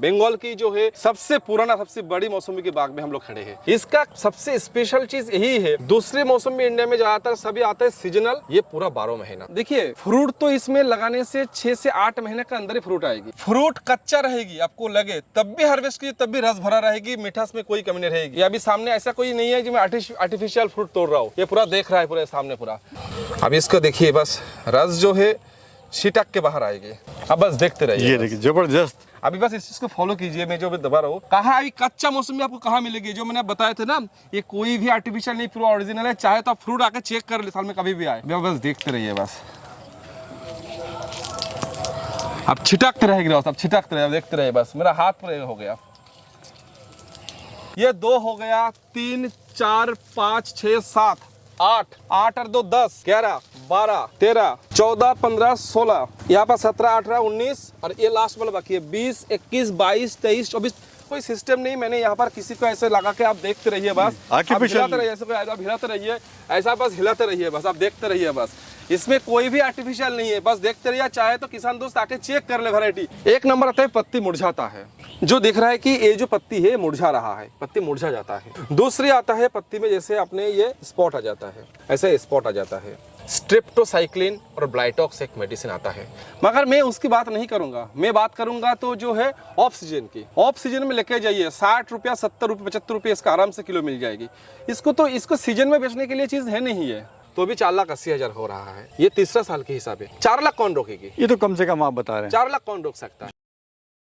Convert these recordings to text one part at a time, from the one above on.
बंगाल की जो है सबसे पुराना सबसे बड़ी मौसमी के बाग में हम लोग खड़े हैं। इसका सबसे स्पेशल चीज यही है, दूसरे मौसम में इंडिया में ज्यादातर सभी आता है सीजनल, ये पूरा 12 महीना। देखिए फ्रूट तो इसमें लगाने से 6 से 8 महीने के अंदर ही फ्रूट आएगी। फ्रूट कच्चा रहेगी, आपको लगे तब भी हार्वेस्ट कीजिए तब भी रस भरा रहेगी, मिठास में कोई कमी नहीं रहेगी। अभी सामने ऐसा कोई नहीं है कि मैं आर्टिफिशियल फ्रूट तोड़ रहा हूँ, ये पूरा देख रहा है पूरे सामने पूरा। अब इसको देखिए, बस रस जो है छिटक के बाहर आएगी। अब बस देखते रहिए, ये देखिए जबरदस्त। अभी बस इस चीज को फॉलो कीजिए। मैं जो अभी दबा रहा हूँ, कहा अभी कच्चा मौसम में आपको कहाँ मिलेगी, जो मैंने बताया थे ना, ये कोई भी आर्टिफिशियल नहीं, पूरा ओरिजिनल है। चाहे तो आप फ्रूट आके चेक कर ले, साल में कभी भी आए। बस देखते रहिए, बस अब छिटकते रहेगी, अब छिटकते रहिए, देखते रहिए। बस मेरा हाथ पूरा हो गया, ये 2 हो गया, 3 4 5 6 7 8 8 और 2 10 11 12 13 14 15 16, यहाँ पर 17 18 19 और ये लास्ट वाला बाकी है 20 21 22 23 24। कोई सिस्टम नहीं, मैंने यहाँ पर किसी को ऐसे लगा के, आप देखते रहिए बस, आप हिलाते रहिए, ऐसे आप हिलाते रहिए, ऐसा बस हिलाते रहिए, बस आप देखते रहिए। बस इसमें कोई भी आर्टिफिशियल नहीं है, बस देखते रहिए। चाहे तो किसान दोस्त आके चेक कर ले वैरायटी। एक नंबर आता है पत्ती मुरझाता है, जो दिख रहा है कि ये जो पत्ती है मुरझा रहा है, पत्ती मुरझा जाता है। दूसरी आता है पत्ती में जैसे अपने ये स्पॉट आ जाता है, ऐसे स्पॉट आ जाता है। स्ट्रेप्टोसाइक्लिन और ब्लाइटॉक्स एक मेडिसिन आता है, मगर मैं उसकी बात नहीं करूंगा। मैं बात करूंगा तो जो है ऑफ सीजन की। ऑफ सीजन में लेके जाइए, 60 रुपया 70 रुपये 75 रुपये इसका आराम से किलो मिल जाएगी। इसको सीजन में बेचने के लिए चीज है नहीं है, तो भी 4,80,000 हो रहा है। ये तीसरा साल के हिसाब है। 4 लाख कौन रोकेगी? ये तो कम से कम आप बता रहे हैं, 4 लाख कौन रोक सकता है?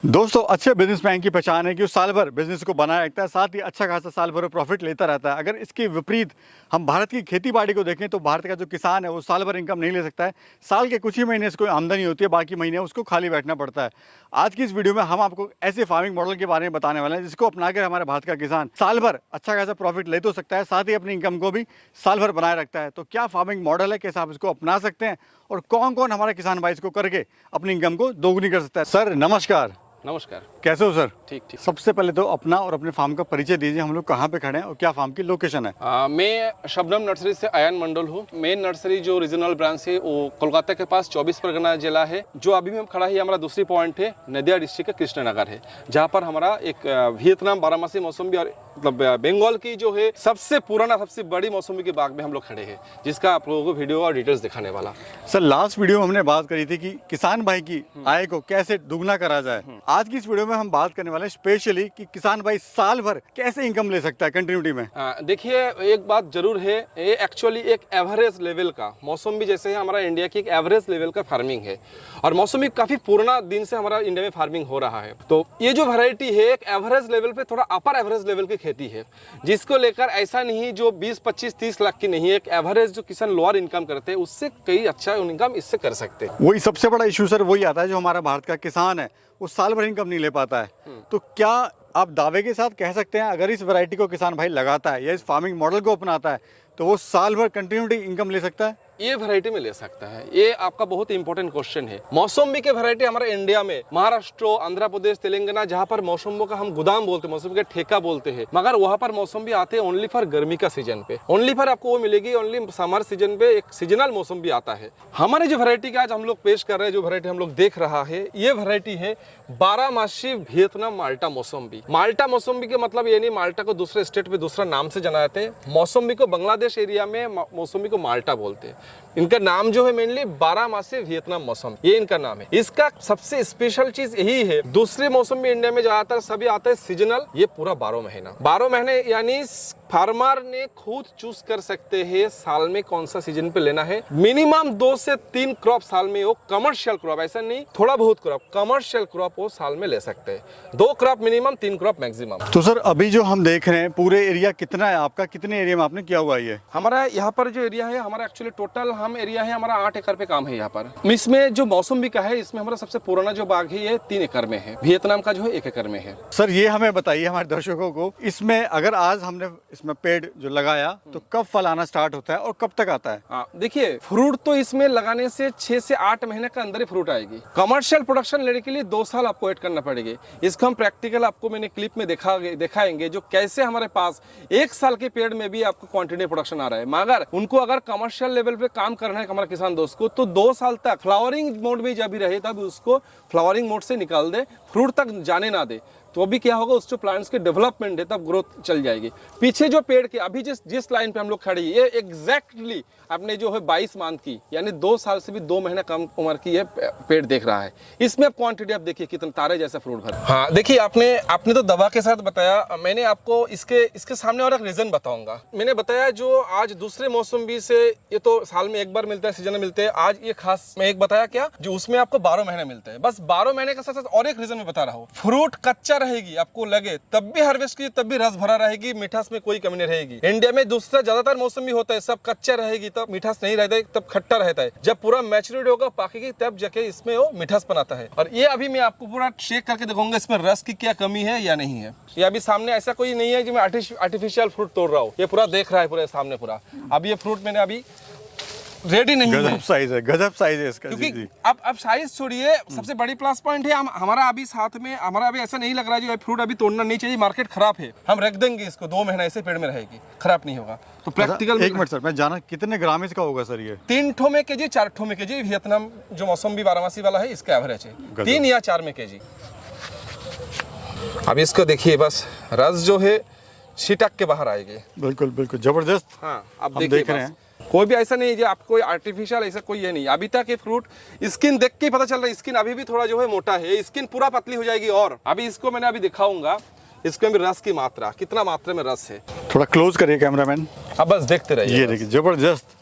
दोस्तों अच्छे बिजनेसमैन की पहचान है कि वो साल भर बिजनेस को बनाए रखता है, साथ ही अच्छा खासा साल भर प्रॉफिट लेता रहता है। अगर इसके विपरीत हम भारत की खेती बाड़ी को देखें तो भारत का जो किसान है वो साल भर इनकम नहीं ले सकता है। साल के कुछ ही महीने इसको आमदनी होती है, बाकी महीने उसको खाली बैठना पड़ता है। आज की इस वीडियो में हम आपको ऐसे फार्मिंग मॉडल के बारे में बताने वाले हैं जिसको अपनाकर हमारे भारत का किसान साल भर अच्छा खासा प्रॉफिट ले तो सकता है, साथ ही अपनी इनकम को भी साल भर बनाए रखता है। तो क्या फार्मिंग मॉडल है, कैसे आप इसको अपना सकते हैं और कौन कौन हमारा किसान भाई इसको करके अपनी इनकम को दोगुनी कर सकता है। सर नमस्कार। नमस्कार, कैसे हो सर? ठीक ठीक। सबसे पहले तो अपना और अपने फार्म का परिचय दीजिए, हम लोग कहाँ पे खड़े हैं और क्या फार्म की लोकेशन है? मैं शबनम नर्सरी से अयान मंडल हूँ। मेन नर्सरी जो रीजनल ब्रांच है वो कोलकाता के पास 24 परगना जिला है। जो अभी हम खड़ा है, हमारा दूसरी पॉइंट है नदिया डिस्ट्रिक्ट का कृष्णनगर है, जहाँ पर हमारा एक वियतनाम 12 मौसमी और मतलब बंगाल की जो है सबसे पुराना सबसे बड़ी मौसमी के बाग में हम लोग खड़े हैं, जिसका आप लोगों को वीडियो और डिटेल्स दिखाने वाला। सर लास्ट वीडियो में हमने बात करी थी कि किसान भाई की आय को कैसे दुगना करा जाए। आज की इस वीडियो में हम बात करने वाले हैं स्पेशली कि किसान भाई साल भर कैसे इनकम ले सकता है कंटिन्यूटी में। देखिए एक बात जरूर है, ये एक्चुअली एक एवरेज लेवल का मौसमी जैसे है, हमारा इंडिया की एक एवरेज लेवल का फार्मिंग है और मौसमी काफी पुराना दिन से हमारा इंडिया में फार्मिंग हो रहा है। तो ये जो वैरायटी है एक एवरेज लेवल पे, थोड़ा अपर एवरेज लेवल की खेती है, जिसको लेकर ऐसा नहीं जो 20 25 30 लाख की नहीं है। एक एवरेज जो किसान लोअर इनकम करते हैं उससे कई अच्छा इनकम इससे कर सकते हैं। वही सबसे बड़ा इशू सर वही आता है, जो हमारा भारत का किसान है वो साल भर इनकम नहीं ले पाता है। तो क्या आप दावे के साथ कह सकते हैं अगर इस वैरायटी को किसान भाई लगाता है या इस फार्मिंग मॉडल को अपनाता है तो वो साल भर कंटिन्यूटी इनकम ले सकता है? ये वैरायटी में ले सकता है। ये आपका बहुत इंपॉर्टेंट क्वेश्चन है। मौसम्बी के वैरायटी हमारे इंडिया में महाराष्ट्र, आंध्र प्रदेश, तेलंगाना, जहाँ पर मौसम्बों का हम गोदाम बोलते हैं, मौसम्बी का ठेका बोलते हैं, मगर वहाँ पर मौसम्बी आते हैं ओनली फॉर गर्मी का सीजन पे। ओनली फॉर आपको वो मिलेगी ओनली समर सीजन पे, एक सीजनल मौसम्बी आता है। हमारे जो वैरायटी का आज हम लोग पेश कर रहे हैं, जो वैरायटी हम लोग देख रहा है, ये वैरायटी है 12 वियतनाम माल्टा मौसम्बी। माल्टा मौसम्बी के मतलब ये नहीं माल्टा को दूसरे स्टेट पे दूसरा नाम से जाना जाते हैं। मौसम्बी को बांग्लादेश एरिया में मौसम्बी को माल्टा बोलते हैं। इनका नाम जो है मेनली 12 वियतनाम मौसम, ये इनका नाम है। इसका सबसे स्पेशल चीज यही है, दूसरे मौसम में इंडिया में ज्यादातर सभी आता है सीजनल, ये पूरा 12 महीना। 12 महीने यानी फार्मर ने खुद चूज कर सकते हैं साल में कौन सा सीजन पे लेना है। मिनिमम 2 से 3 क्रॉप साल में हो, कमर्शियल क्रॉप, ऐसा नहीं थोड़ा बहुत क्रॉप, कमर्शियल क्रॉप वो साल में ले सकते हैं। 2 क्रॉप मिनिमम, 3 क्रॉप मैक्सिमम। तो सर अभी जो हम देख रहे हैं पूरे एरिया कितना है आपका, कितने एरिया में आपने किया हुआ है? हमारा यहाँ पर जो एरिया है, हमारा एक्चुअली टोटल हम एरिया है हमारा 8 एकड़ पे काम है यहाँ पर। इसमें जो मौसम्बी का है, इसमें हमारा सबसे पुराना जो बाग है ये 3 एकड़ में है। वियतनाम का जो है 1 एकड़ में है। सर ये हमें बताइए हमारे दर्शकों को, इसमें अगर आज हमने इसमें पेड़ जो लगाया तो कब फल आना स्टार्ट होता है और कब तक आता है? हाँ देखिए, फ्रूट तो इसमें लगाने से 6 से 8 महीने के अंदर ही फ्रूट आएगी। कमर्शियल प्रोडक्शन लेने के लिए 2 साल आपको वेट करना पड़ेगी। इसको हम प्रैक्टिकल आपको मैंने क्लिप में दिखाएंगे जो कैसे हमारे पास 1 साल के पेड़ में भी आपको क्वांटिटी प्रोडक्शन आ रहा है। मगर उनको अगर कमर्शियल लेवल पे काम करना है हमारे किसान दोस्त को, तो 2 साल तक फ्लावरिंग मोड में जब भी रहे तब उसको फ्लावरिंग मोड से निकाल दे, फ्रूट तक जाने ना दे। तो अभी क्या होगा, उस जो प्लांट्स के डेवलपमेंट है तब ग्रोथ चल जाएगी। पीछे जो पेड़ के अभी जिस लाइन पे हम लोग खड़े हैं, ये एग्जैक्टली आपने जो है 22 मंथ की, यानी 2 साल से भी 2 महीने कम उम्र की ये पेड़ देख रहा है। इसमें आप क्वांटिटी आप देखिए कितना तारे जैसा फ्रूट भर। हाँ देखिए, आपने तो दवा के साथ बताया, मैंने आपको इसके सामने और एक रीजन बताऊंगा। मैंने बताया जो आज दूसरे मौसमी से ये तो साल में एक बार मिलता है, सीजन में मिलते हैं, आज ये खास मैं एक बताया क्या जो उसमें आपको 12 महीने मिलते हैं। बस 12 महीने के साथ साथ और एक रीजन मैं बता रहा हूँ, फ्रूट कच्चा रहेगी, आपको लगे तब भी हार्वेस्ट कीजिए तब भी रस भरा रहेगी, मिठास में कोई कमी नहीं रहेगी। इंडिया में दूसरा ज्यादातर मौसमी होता है, सब कच्चा रहेगी तब मिठास नहीं रहता है, तब खट्टा रहता है। जब पूरा मैच्योरिटी होगा, पाकेगी, तब जाके इसमें वो मिठास बनाता है। और ये अभी मैं आपको पूरा चेक करके दिखाऊंगा इसमें रस की क्या कमी है या नहीं है। ये अभी सामने ऐसा कोई नहीं है कि मैं आर्टिफिशियल फ्रूट तोड़ रहा हूँ, ये पूरा देख रहा है पूरे सामने पूरा। अभी ये फ्रूट मैंने अभी रेडी नहीं है, गजब साइज है इसका। क्योंकि जी। अब साइज छोड़िए, सबसे बड़ी प्लस पॉइंट है हमारा अभी साथ में, हमारा अभी ऐसा नहीं लग रहा है जो फ्रूट अभी तोड़ना नहीं चाहिए, मार्केट खराब है, हम रख देंगे इसको, 2 महीना ऐसे पेड़ में रहेगी, खराब नहीं होगा। तो प्रैक्टिकल एक मिनट सर, मैं जाना कितने ग्राम इसका होगा सर? ये 3 ठो में केजी, 4 ठो में केजी, वियतनाम जो मौसमी बारहमासी वाला है इसका एवरेज है 3 या 4 में केजी। अब इसको देखिए, बस रस जो है छिटक के बाहर आएगी। बिल्कुल बिल्कुल जबरदस्त। हाँ अब हम देख रहे बस। हैं कोई भी ऐसा नहीं है आप कोई आर्टिफिशियल ऐसा कोई ये नहीं। अभी तक ये फ्रूट स्किन देख के ही पता चल रहा है, स्किन अभी भी थोड़ा जो है मोटा है, स्किन पूरा पतली हो जाएगी। और अभी इसको मैंने अभी दिखाऊंगा, इसमें भी रस की मात्रा कितना मात्रा में रस है। थोड़ा क्लोज करिए कैमरामैन। अब बस देखते रहिए। ये देखिए जबरदस्त,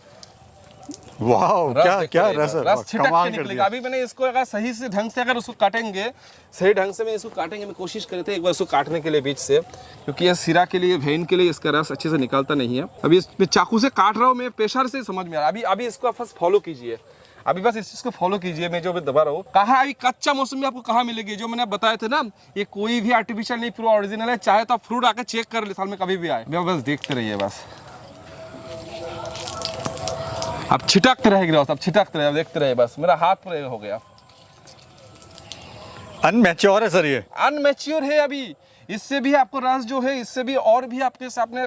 वाह क्या रस है, रस छिटक कमाल के कर निकलेगा। दिया। अभी मैंने इसको अगर सही से ढंग से अगर उसको काटेंगे, सही ढंग से मैं इसको काटेंगे, मैं कोशिश करे थे एक बार इसको काटने के लिए बीच से, क्योंकि ये सिरा के लिए, वेन के लिए इसका रस अच्छे से निकलता नहीं है। अभी इस चाकू से काट रहा हूँ मैं, प्रेशर से समझ में आ रहा है। अभी इसको आप फॉलो कीजिए, अभी बस इस चीज को फॉलो कीजिए। मैं जो भी दबा रहा हूँ, कहाँ अभी कच्चा मौसम में आपको कहाँ मिलेगी, जो मैंने बताया था ना, ये कोई भी आर्टिफिशियल नहीं, पूरा ओरिजिनल है। चाहे तो आप फ्रूट आके चेक कर ले, साल में कभी भी आए, बस देखते रहिए बस। अब छिटकते रहेगी रस, अब छिटकते रहे, अब देखते रहिए बस। मेरा हाथ पूरा हो गया। अनमैच्योर है सर, ये अनमैच्योर है अभी। इससे भी आपको रस जो है, इससे भी और भी आपके सामने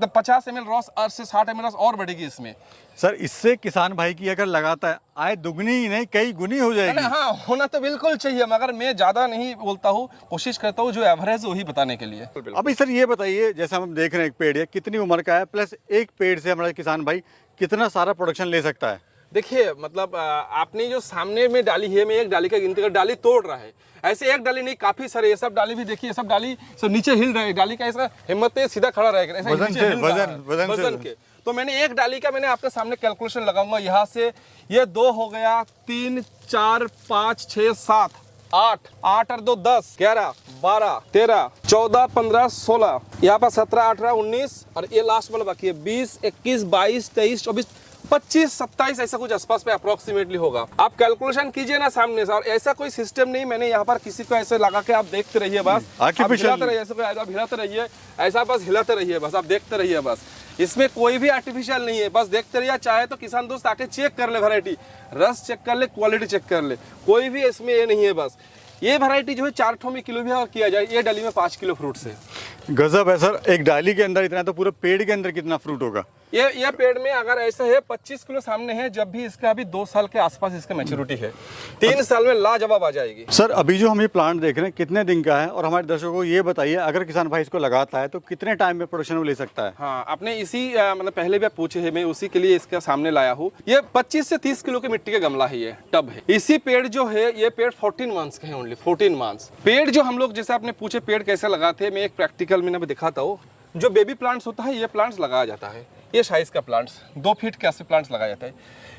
50 ml रस और से 60 ml रस और बढ़ेगी इसमें। सर इससे किसान भाई की अगर लगाता है आय दुगनी ही नहीं कई गुनी हो जाएगी। हाँ होना तो बिल्कुल चाहिए, मगर मैं ज्यादा नहीं बोलता हूँ, कोशिश करता हूँ जो एवरेज वही बताने के लिए। अभी सर ये बताइए, जैसे हम देख रहे हैं एक पेड़ है, कितनी उम्र का है, प्लस एक पेड़ से हमारा किसान भाई कितना सारा प्रोडक्शन ले सकता है? देखिए मतलब आपने जो सामने में डाली है, मैं एक डाली का गिनती कर, डाली तोड़ रहा है, ऐसे एक डाली नहीं काफी सारे, ये सब डाली भी देखिए, सब डाली सब नीचे हिल रहे हैं। डाली का ऐसा हिम्मत है, सीधा खड़ा रहेगा, ऐसा वजन के। तो मैंने एक डाली का मैंने आपके सामने कैलकुलेशन लगाऊंगा, यहाँ से ये 2 हो गया, 3 4 5 6 7 8 8 और 2 10 11 12 13 14 15 16, यहाँ पर 17 18 19 और ये लास्ट वाला बाकी है 20 21 22 23 24 25 27 ऐसा कुछ आसपास में अप्रोक्सीमेटली होगा। आप कैलकुलेशन कीजिए ना सामने से। और ऐसा कोई सिस्टम नहीं, मैंने यहाँ पर किसी को ऐसे लगा के, आप देखते रहिए बस, आप हिलाते रहिए, ऐसा हिलाते रहिए, ऐसा बस हिलाते रहिए बस, आप देखते रहिए बस। इसमें कोई भी आर्टिफिशियल नहीं है, बस देखते रहिए। चाहे तो किसान दोस्त आके चेक कर ले, वैरायटी रस चेक कर ले, क्वालिटी चेक कर ले, कोई भी इसमें ये नहीं है। बस ये वैरायटी जो है 4 ठो में किलो भी अगर किया जाए, ये डाली में 5 किलो फ्रूट से। गजब है सर, एक डाली के अंदर इतना, तो पूरे पेड़ के अंदर कितना फ्रूट होगा? ये पेड़ में अगर ऐसा है 25 किलो सामने है, जब भी इसका अभी 2 साल के आसपास इसका मैच्योरिटी है, 3 साल में लाजवाब आ जाएगी। सर अभी जो हम ये प्लांट देख रहे हैं कितने दिन का है, और हमारे दर्शकों को ये बताइए अगर किसान भाई इसको लगाता है तो कितने टाइम में प्रोडक्शन ले सकता है? हाँ आपने इसी मतलब पहले भी आप पूछे है, मैं उसी के लिए इसका सामने लाया हूँ। ये 25 से 30 किलो की मिट्टी का गमला है, ये टब है। इसी पेड़ जो है, ये पेड़ 14 मंथ्स के हैं, ओनली 14 मंथ्स। पेड़ जो हम लोग, जैसे आपने पूछे पेड़ कैसे लगाते हैं, मैं एक प्रैक्टिकल में दिखाता हूँ। जो बेबी प्लांट्स होता है, ये प्लांट्स लगाया जाता है, ये साइज का प्लांट्स 2 फीट के ऐसे प्लांट्स लगाया जाता है।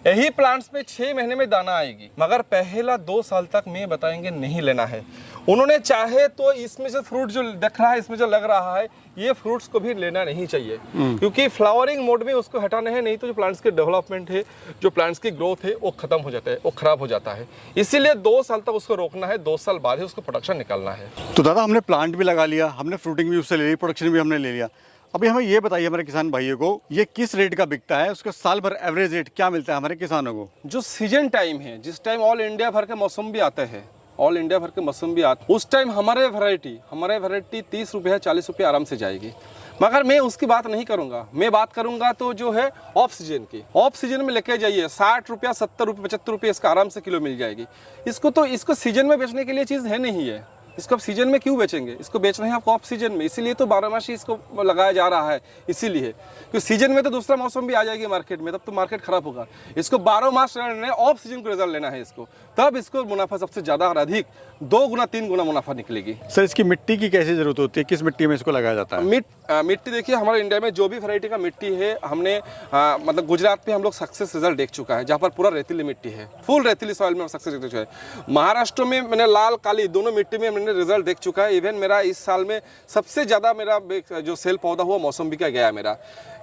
यही प्लांट्स में 6 महीने में दाना आएगी, मगर पहला 2 साल तक मैं बताएंगे नहीं लेना है। उन्होंने चाहे तो इसमें से फ्रूट जो दिख रहा है, इसमें जो लग रहा है, ये फ्रूट्स को भी लेना नहीं चाहिए, क्योंकि फ्लावरिंग मोड में उसको हटाना है, नहीं तो जो प्लांट्स के डेवलपमेंट है, जो प्लांट्स की ग्रोथ है, वो खत्म हो जाता है, वो खराब हो जाता है। इसीलिए 2 साल तक उसको रोकना है, 2 साल बाद ही उसको प्रोडक्शन निकालना है। तो दादा हमने प्लांट भी लगा लिया, हमने फ्रूटिंग भी उससे ले ली, प्रोडक्शन भी हमने ले लिया, अभी हमें ये बताइए हमारे किसान भाइयों को, ये किस रेट का बिकता है, उसका साल भर एवरेज रेट क्या मिलता है हमारे किसानों को? जो सीजन टाइम है, जिस टाइम ऑल इंडिया भर के मौसम भी आते हैं, ऑल इंडिया भर के मौसम भी आते, उस टाइम हमारे वैरायटी 30 रुपये 40 रुपये आराम से जाएगी। मगर मैं उसकी बात नहीं करूंगा, मैं बात करूंगा तो जो है ऑफ सीजन की। ऑफ सीजन में लेके जाइए 60 रुपया 70 रुपये 75 रुपये इसका आराम से किलो मिल जाएगी। इसको सीजन में बेचने के लिए चीज़ है नहीं है। इसको आप सीजन में क्यों बेचेंगे? इसको बेचना है आपको ऑफ सीजन में, इसीलिए तो 12 इसको लगाया जा रहा है। इसीलिए क्योंकि सीजन में तो दूसरा मौसम भी आ जाएगी मार्केट में, तब तो मार्केट खराब होगा। इसको 12 मास रहना, ऑफ सीजन को रिजल्ट लेना है इसको, तब इसको मुनाफा सबसे ज़्यादा और अधिक 2 गुना 3 गुना मुनाफा निकलेगी। सर इसकी मिट्टी की कैसी जरूरत होती है, किस मिट्टी में इसको लगाया जाता है? मिट्टी देखिए, हमारे इंडिया में जो भी वैरायटी का मिट्टी है, हमने मतलब गुजरात में हम लोग सक्सेस रिजल्ट देख चुका है, जहाँ पर पूरा रेतीली मिट्टी है, फुल रेतीली सॉइल में सक्सेस देख चुका है। महाराष्ट्र में मैंने लाल काली दोनों मिट्टी में मैंने रिजल्ट देख चुका है। इवन मेरा इस साल में सबसे ज़्यादा मेरा जो सेल पौधा हुआ मौसम्बी का गया मेरा।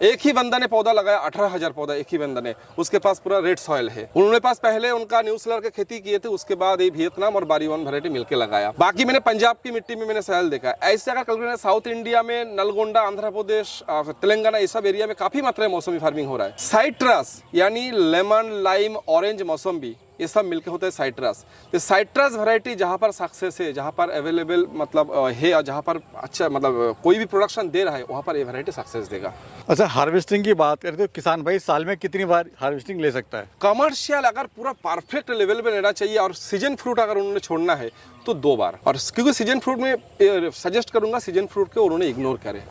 एक ही बंदा ने पौधा लगाया, 18,000 पौधा एक ही बंदा ने, उसके पास पूरा रेड सॉइल है। उन्होंने पास पहले उनका न्यूज़ीलैंड की खेती किए थे, उसके बाद ये वियतनाम और बारीवन वैरायटी मिलकर लगाया। बाकी मैंने पंजाब की मिट्टी में मैंने सैल देखा। ऐसे अगर कल साउथ इंडिया में नलगोंडा, आंध्र प्रदेश, तेलंगाना, ये सब एरिया में काफी मात्रा में मौसमी फार्मिंग हो रहा है। साइट्रस यानी लेमन, लाइम, ऑरेंज, मौसम्बी, ये सब मिलके होता है साइट्रस। तो साइट्रस वैरायटी जहाँ पर सक्सेस है, जहाँ पर अवेलेबल मतलब है, और जहाँ पर अच्छा मतलब कोई भी प्रोडक्शन दे रहा है, वहाँ पर ये वैरायटी सक्सेस देगा। अच्छा, हार्वेस्टिंग की बात करें तो किसान भाई साल में कितनी बार हार्वेस्टिंग ले सकता है? कमर्शियल अगर पूरा परफेक्ट लेवल पे लेना चाहिए और सीजन फ्रूट अगर उन्होंने छोड़ना है तो 2 बार। और क्योंकि सीजन फ्रूट में सजेस्ट करूंगा सीजन फ्रूट को उन्होंने इग्नोर करें,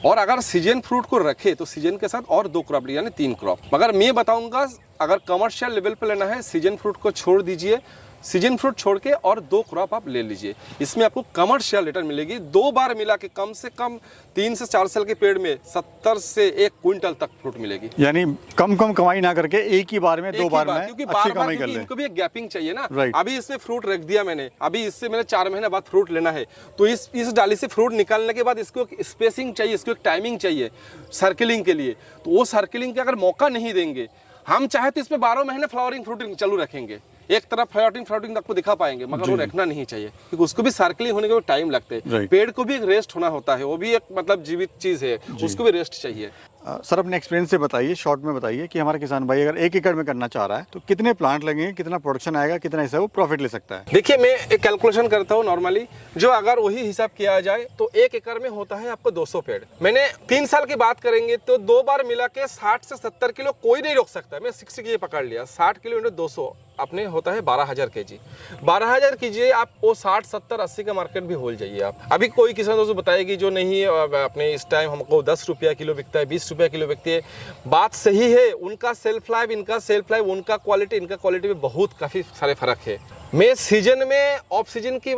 और अगर सीजन फ्रूट को रखे तो सीजन के साथ और 2 क्रॉप यानी 3 क्रॉप। मगर मैं बताऊंगा अगर कमर्शियल लेवल पे लेना है, सीजन फ्रूट को छोड़ दीजिए, सीजन फ्रूट छोड़ के और 2 क्रॉप आप ले लीजिए। इसमें आपको कमर्शियल रिटर्न मिलेगी। 2 बार मिला के कम से कम 3 से 4 साल के पेड़ में 70 से 1 क्विंटल तक फ्रूट मिलेगी। यानी कम कमाई ना करके एक ही बार में 2 बार में क्योंकि अच्छी कमाई कर ले। इनको भी एक गैपिंग चाहिए ना। Right. अभी इसमें फ्रूट रख दिया मैंने, अभी इससे मैंने 4 महीने बाद फ्रूट लेना है, तो इस डाली से फ्रूट निकालने के बाद इसको एक स्पेसिंग चाहिए, इसको एक टाइमिंग चाहिए सर्किलिंग के लिए। तो वो सर्किलिंग के अगर मौका नहीं देंगे, हम चाहे तो इसमें 12 महीने फ्लावरिंग फ्रूटिंग चालू रखेंगे, एक तरफ फ्लावरिंग आपको दिखा पाएंगे, मगर वो रखना नहीं चाहिए क्योंकि उसको भी सर्कलिंग होने के टाइम लगते हैं। पेड़ को भी एक रेस्ट होना होता है, वो भी एक मतलब जीवित चीज है, उसको भी रेस्ट चाहिए। सर अपने एक्सपीरियंस से बताइए, शॉर्ट में बताइए कि हमारा किसान भाई अगर 1 एकड़ में करना चाह रहा है तो कितने प्लांट लगेंगे, कितना प्रोडक्शन आएगा, कितना हिस्सा वो प्रॉफिट ले सकता है? देखिए, मैं एक कैलकुलेशन करता हूँ नॉर्मली, जो अगर वही हिसाब किया जाए तो 1 एकड़ में होता है आपको 200 पेड़। मैंने 3 साल की बात करेंगे तो 2 बार मिला के 60 से 70 किलो कोई नहीं रोक सकता। मैं 60 की पकड़ लिया, 60 किलो इंटू 200 अपने होता है 12,000 kg। 12,000 कीजिए आप, वो 60 70 80 का मार्केट भी होल जाइए आप। अभी कोई किसान दोस्तों बताएगी जो नहीं अपने इस टाइम हमको 10 रुपया किलो बिकता है, 20 रुपया किलो बिकती है, बात सही है। उनका सेल्फ लाइफ, इनका सेल्फ लाइफ, उनका क्वालिटी, इनका क्वालिटी में बहुत काफ़ी सारे फर्क है। मैं सीजन में ऑफ सीजन की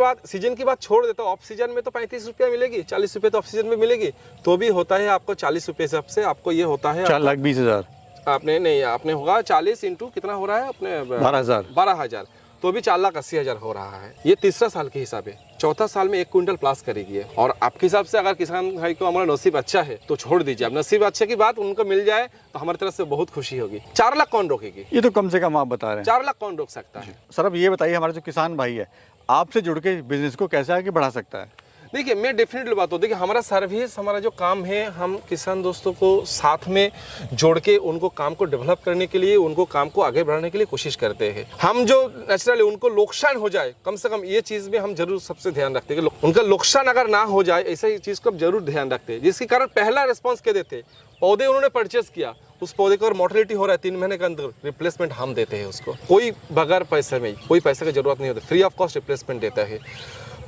बात छोड़ देता हूँ। ऑफ सीजन में तो 35 रुपया मिलेगी, 40 रुपये तो ऑफ सीजन में मिलेगी, तो भी होता है आपको 40 रुपये हिसाब से आपको ये होता है 4,20,000। आपने होगा 40 इंटू कितना हो रहा है अपने 12,000, तो भी 4,80,000 हो रहा है। ये तीसरा साल के हिसाब है, चौथा साल में 1 क्विंटल प्लस करेगी। और आपके हिसाब से अगर किसान भाई को हमारा नसीब अच्छा है तो छोड़ दीजिए। अब नसीब अच्छे की बात उनको मिल जाए तो हमारी तरफ से बहुत खुशी होगी। 4 लाख कौन रोकेगी? ये तो कम से कम आप बता रहे हैं, 4 लाख कौन रोक सकता है? सर अब ये बताइए, हमारा जो किसान भाई है आपसे जुड़ के बिजनेस को कैसे आगे बढ़ा सकता है? देखिए, मैं डेफिनेटली बात हूँ, देखिए हमारा सर्विस, हमारा जो काम है, हम किसान दोस्तों को साथ में जोड़ के उनको काम को डेवलप करने के लिए, उनको काम को आगे बढ़ाने के लिए कोशिश करते हैं। हम जो नेचुरली उनको नुकसान हो जाए, कम से कम ये चीज़ में हम जरूर सबसे ध्यान रखते हैं कि उनका नुकसान अगर ना हो जाए, ऐसा चीज़ को हम जरूर ध्यान रखते हैं। जिसके कारण पहला रिस्पॉन्स क्या देते, पौधे उन्होंने परचेस किया, उस पौधे का मोर्टेलिटी हो रहा है 3 महीने के अंदर, रिप्लेसमेंट हम देते हैं उसको, कोई बगैर पैसे में, कोई पैसे की जरूरत नहीं होती, फ्री ऑफ कॉस्ट रिप्लेसमेंट देता है।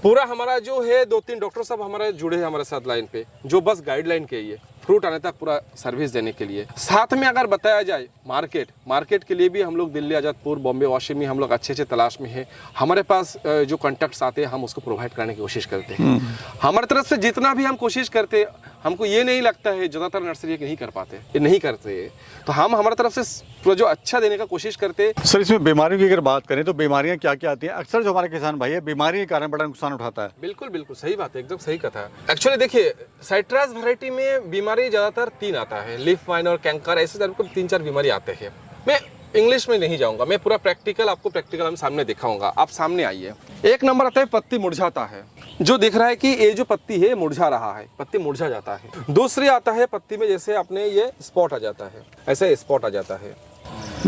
पूरा हमारा जो है 2-3 डॉक्टर साहब हमारे जुड़े हैं हमारे साथ लाइन पे, जो बस गाइडलाइन के लिए फ्रूट आने तक पूरा सर्विस देने के लिए। साथ में अगर बताया जाए मार्केट के लिए भी हम लोग दिल्ली, आजादपुर, बॉम्बे, वाशिंग में हम लोग अच्छे तलाश में है। हमारे पास जो कॉन्टैक्ट्स आते हैं हम उसको प्रोवाइड करने की कोशिश करते हैं। हमारे तरफ से जितना भी हम कोशिश करते, हमको ये नहीं लगता है ज़्यादातर नर्सरी नहीं कर पाते, ये नहीं करते, तो हम हमारे तरफ से पूरा जो अच्छा देने का कोशिश करते। सर इसमें बीमारियों की अगर बात करें तो बीमारियां क्या क्या आती हैं? अक्सर जो हमारे किसान भाई है बीमारी के कारण बड़ा नुकसान उठाता है। बिल्कुल सही बात है, एकदम सही कथा है। एक्चुअली देखिए, साइट्रस वैरायटी में बीमारी ज़्यादातर 3 आता है, लीफ माइनर, कैंकर, ऐसे 3-4 बीमारी आते हैं। मैं इंग्लिश में नहीं जाऊंगा, मैं पूरा प्रैक्टिकल आपको प्रैक्टिकल हम सामने दिखाऊंगा। आप सामने आइए। एक नंबर आता है पत्ती मुरझाता है, जो दिख रहा है कि ये जो पत्ती है मुरझा रहा है, पत्ती मुरझा जाता है। दूसरी आता है पत्ती में जैसे अपने ये स्पॉट आ जाता है, ऐसे स्पॉट आ जाता है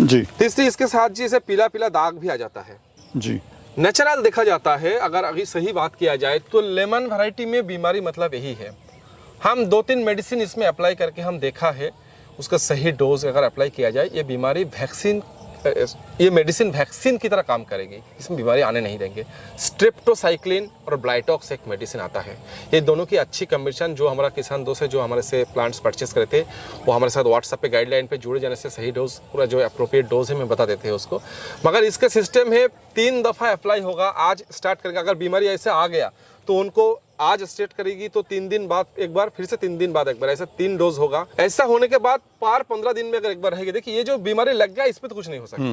जी तीसरी इसके साथ जी ऐसे पीला पीला दाग भी आ जाता है जी। नेचुरल देखा जाता है। अगर अभी सही बात किया जाए तो लेमन वैरायटी में बीमारी मतलब यही है। हम 2-3 मेडिसिन इसमें अप्लाई करके हम देखा है, उसका सही डोज अगर अप्लाई किया जाए ये बीमारी वैक्सीन, ये मेडिसिन वैक्सीन की तरह काम करेगी, इसमें बीमारी आने नहीं देंगे। स्ट्रेप्टोसाइक्लिन और ब्लाइटॉक्स एक मेडिसिन आता है, ये दोनों की अच्छी कॉम्बिनेशन। जो हमारा किसान दोस्त है जो हमारे से प्लांट्स परचेस करे थे वो हमारे साथ व्हाट्सएप पे गाइडलाइन पे जुड़े जाने से सही डोज पूरा जो अप्रोप्रिएट डोज है मैं बता देते हैं उसको। मगर इसका सिस्टम है 3 दफ़ा अप्लाई होगा, आज स्टार्ट करेंगे। अगर बीमारी ऐसे आ गया तो उनको आज स्टार्ट करेगी तो 3 दिन बाद एक बार, फिर से 3 दिन बाद एक बार, ऐसा 3 डोज होगा। ऐसा होने के बाद पार 15 दिन में अगर एक बार रहेगी, देखिए ये जो बीमारी लग गया इसमें तो कुछ नहीं हो सकता।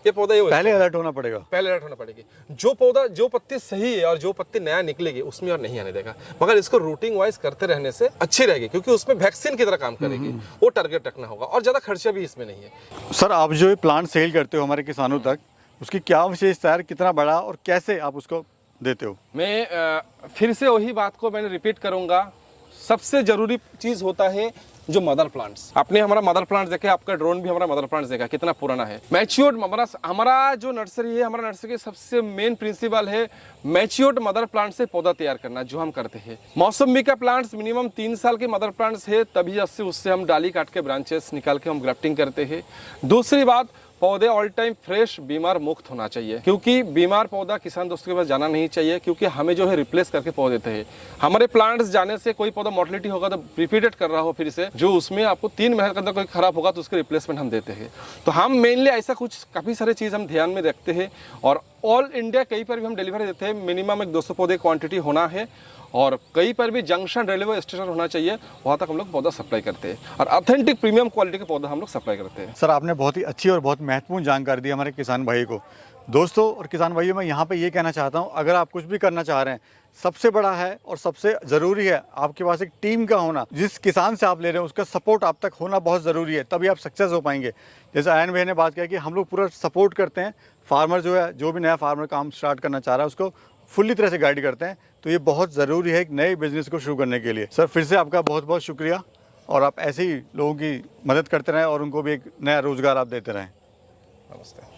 ये पौधा ये पहले अलर्ट होना पड़ेगा, पहले अलर्ट होना पड़ेगी। जो पौधा जो पत्ती सही है और जो पत्ती नया निकलेगी उसमें और नहीं आने देगा। मगर इसको रूटिंग वाइज करते रहने से अच्छी रहेगी, क्योंकि उसमें वैक्सीन की तरह काम करेगी। वो टारगेट रखना होगा और ज्यादा खर्चा भी इसमें नहीं है। सर आप जो ये प्लांट सेल करते हो हमारे किसानों तक, उसकी क्या विशेषता है, कितना बड़ा और कैसे आप उसको देते हो? मैं फिर से वही बात को मैंने रिपीट करूंगा। सबसे जरूरी चीज होता है जो मदर प्लांट्स। आपने हमारा मदर प्लांट देखा, आपका ड्रोन भी हमारा मदर प्लांट्स देखा, कितना पुराना है। मैच्योर्ड हमारा जो नर्सरी है, हमारा नर्सरी के सबसे मेन प्रिंसिपल है मैच्योर्ड मदर प्लांट से पौधा तैयार करना, जो हम करते हैं। मौसमी का प्लांट्स मिनिमम 3 साल के मदर प्लांट्स है, तभी उससे हम डाली काट के ब्रांचेस निकाल के हम ग्राफ्टिंग करते हैं। दूसरी बात, पौधे ऑल टाइम फ्रेश बीमार मुक्त होना चाहिए, क्योंकि बीमार पौधा किसान दोस्तों के पास जाना नहीं चाहिए, क्योंकि हमें जो है रिप्लेस करके पौधे देते हैं। हमारे प्लांट्स जाने से कोई पौधा मोर्टलिटी होगा तो रिपीटेड कर रहा हो फिर से, जो उसमें आपको 3 महीने के अंदर कोई खराब होगा तो उसके रिप्लेसमेंट हम देते हैं। तो हम मेनली ऐसा कुछ काफ़ी सारे चीज़ हम ध्यान में रखते हैं और ऑल इंडिया कहीं पर भी हम डिलीवरी देते हैं। मिनिमम एक 200 पौधे क्वांटिटी होना है और कहीं पर भी जंक्शन रेलवे स्टेशन होना चाहिए, वहाँ तक हम लोग पौधा सप्लाई करते हैं और ऑथेंटिक प्रीमियम क्वालिटी के पौधा हम लोग सप्लाई करते हैं। सर आपने बहुत ही अच्छी और बहुत महत्वपूर्ण जानकारी दी हमारे किसान भाई को। दोस्तों और किसान भाइयों, मैं यहाँ पे ये कहना चाहता हूँ, अगर आप कुछ भी करना चाह रहे हैं, सबसे बड़ा है और सबसे ज़रूरी है आपके पास एक टीम का होना। जिस किसान से आप ले रहे हैं उसका सपोर्ट आप तक होना बहुत ज़रूरी है, तभी आप सक्सेस हो पाएंगे। जैसे आयन भाई ने बात किया कि हम लोग पूरा सपोर्ट करते हैं, फार्मर जो है, जो भी नया फार्मर काम स्टार्ट करना चाह रहा है उसको फुल्ली तरह से गाइड करते हैं। तो ये बहुत ज़रूरी है एक नए बिजनेस को शुरू करने के लिए। सर फिर से आपका बहुत बहुत शुक्रिया, और आप ऐसे ही लोगों की मदद करते रहें और उनको भी एक नया रोज़गार आप देते रहें। नमस्ते।